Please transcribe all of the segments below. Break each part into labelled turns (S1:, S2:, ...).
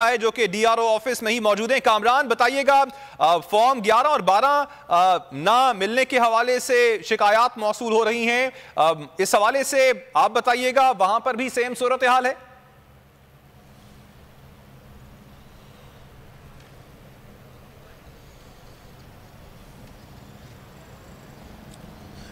S1: है जो कि डीआरओ ऑफिस में ही मौजूद है। कामरान, बताइएगा, फॉर्म 11 और 12 ना मिलने के हवाले से शिकायत मौसूल हो रही हैं। इस हवाले से आप बताइएगा, वहां पर भी सेम सूरत हाल है?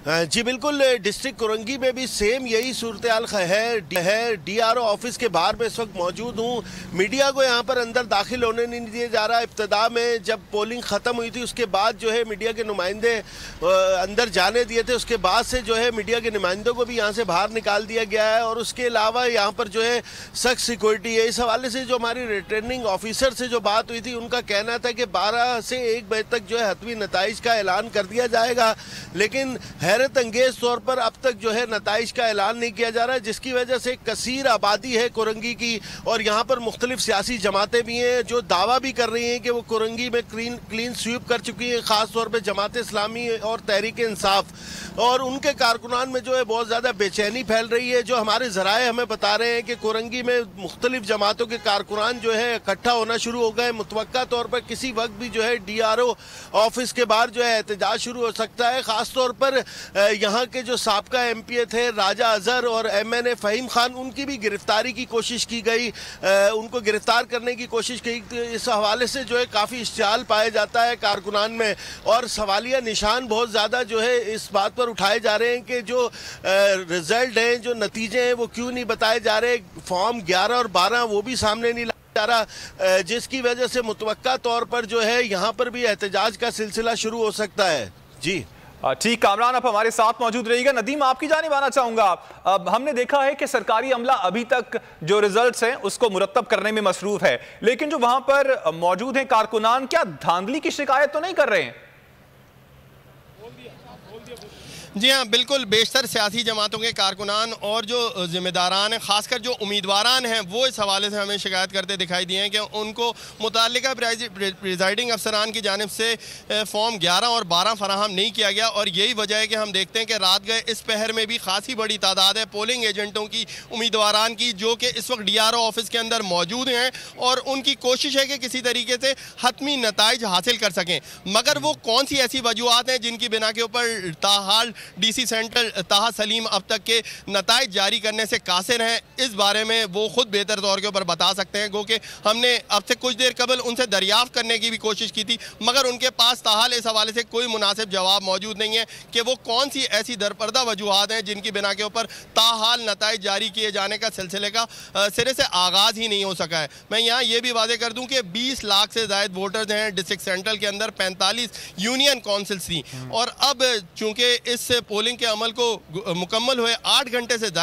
S2: जी बिल्कुल, डिस्ट्रिक्ट कोरंगी में भी सेम यही सूरत हाल है। डीआरओ ऑफिस के बाहर मैं इस वक्त मौजूद हूँ। मीडिया को यहाँ पर अंदर दाखिल होने नहीं दिया जा रहा। इब्तदा में जब पोलिंग ख़त्म हुई थी उसके बाद जो है मीडिया के नुमाइंदे अंदर जाने दिए थे, उसके बाद से जो है मीडिया के नुमाइंदों को भी यहाँ से बाहर निकाल दिया गया है। और उसके अलावा यहाँ पर जो है सख्त सिक्योरिटी है। इस हवाले से जो हमारी रिटर्निंग ऑफिसर से जो बात हुई थी, उनका कहना था कि 12 से 1 बजे तक जो है हतमी नताइज का ऐलान कर दिया जाएगा, लेकिन हैरत अंगेज तौर पर अब तक जो है नताइज का ऐलान नहीं किया जा रहा है, जिसकी वजह से कसीर आबादी है कोरंगी की। और यहाँ पर मुख्तलिफ सियासी जमातें भी हैं जो दावा भी कर रही हैं कि वो कोरंगी में क्लीन स्वीप कर चुकी हैं, ख़ास तौर पर जमात इस्लामी और तहरीक इंसाफ। और उनके कारकुनान में जो है बहुत ज़्यादा बेचैनी फैल रही है। जो हमारे ज़राए हमें बता रहे हैं कि कोरंगी में मुख्तलिफ जमातों के कारकुनान जो है इकट्ठा होना शुरू हो गए। मुतवक्का तौर पर किसी वक्त भी जो है डीआरओ ऑफिस के बाहर जो है एहतजाज शुरू हो सकता है। ख़ास तौर पर यहाँ के जो साबका एमपीए थे राजा अजहर और एमएनए फ़हीम खान, उनकी भी गिरफ्तारी की कोशिश की गई, उनको गिरफ्तार करने की कोशिश की। तो इस हवाले से जो है काफ़ी इश्तियाल पाया जाता है कारकुनान में। और सवालिया निशान बहुत ज़्यादा जो है इस बात पर उठाए जा रहे हैं कि जो रिज़ल्ट हैं, जो नतीजे हैं, वो क्यों नहीं बताए जा रहे। फॉर्म 11 और 12 वो भी सामने नहीं जा रहा, जिसकी वजह से मुतवक्का तौर पर जो है यहाँ पर भी एहतजाज का सिलसिला शुरू हो सकता है। जी
S1: ठीक, कामरान आप हमारे साथ मौजूद रहिएगा। नदीम, आपकी जानिब आना चाहूंगा। अब हमने देखा है कि सरकारी अमला अभी तक जो रिजल्ट्स हैं उसको मुरत्तब करने में मसरूफ है, लेकिन जो वहां पर मौजूद हैं कारकुनान, क्या धांधली की शिकायत तो नहीं कर रहे हैं?
S3: जी हाँ, बिल्कुल। बेशतर सियासी जमातों के कारकुनान और जो ज़िम्मेदारान हैं, ख़ासकर जो उम्मीदवारान हैं, वो इस हवाले से हमें शिकायत करते दिखाई दिए हैं कि उनको मुतल्लिका प्रिजाइडिंग अफसरान की जानिब से फॉर्म 11 और 12 फराहम नहीं किया गया। और यही वजह है कि हम देखते हैं कि रात गए इस पहर में भी खासी बड़ी तादाद है पोलिंग एजेंटों की, उम्मीदवारान की, जो कि इस वक्त डीआरओ ऑफिस के अंदर मौजूद हैं और उनकी कोशिश है कि किसी तरीके से हतमी नताइज हासिल कर सकें। मगर वो कौन सी ऐसी वजूहत हैं जिनकी बिना के ऊपर ताहाल डीसी सेंटर ताहा सलीम अब तक के नताइज जारी करने से कासिर हैं, इस बारे में वो खुद बेहतर तौर के ऊपर बता सकते हैं। क्योंकि हमने अब से कुछ देर कबल उनसे दरियाफ्त करने की भी कोशिश की थी, मगर उनके पास ताहाल इस हवाले से कोई मुनासिब जवाब मौजूद नहीं है कि वो कौन सी ऐसी दरपर्दा वजूहत हैं जिनकी बिना के ऊपर ताहाल नताइज जारी किए जाने का सिलसिले का सिरे से आगाज़ ही नहीं हो सका है। मैं यहाँ ये भी वादे कर दूँ कि 20 लाख से ज़ायद वोटर्स हैं डिस्ट्रिक्ट सेंट्रल के अंदर, 45 यूनियन काउंसिल्स थी। और अब चूँकि इस पोलिंग के अमल को मुकम्मल हुए 8 घंटे से ज़्यादा